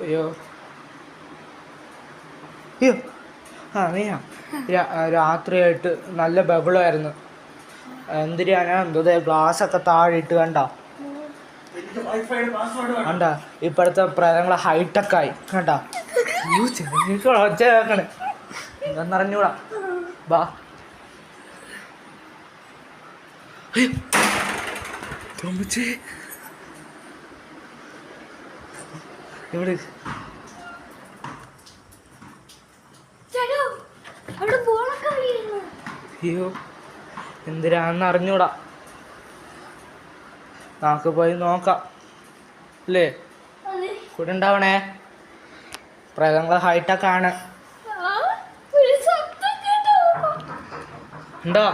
അയ്യോ അയ്യോ ആ നീയാ രാത്രിയായിട്ട് നല്ല ബഹളമായിരുന്നു. എന്തിനാണ് എന്തോ ഗ്ലാസ്സൊക്കെ താഴെ ഇട്ട് കണ്ട കണ്ട. ഇപ്പോഴത്തെ പ്രേതങ്ങളെ ഹൈടെക്കായി കണ്ട. ഒച്ച കേൾക്കണേ എന്താന്നറിഞ്ഞൂടാ. ബാ ഇവിടെ അയ്യോ എന്തിനാന്ന് അറിഞ്ഞൂടാ. നമുക്ക് പോയി നോക്കാം അല്ലേ? കൂടെ ഉണ്ടാവണേ. പ്രേതങ്ങളെ ഹൈടെക്കാണ്. ഉണ്ടോ?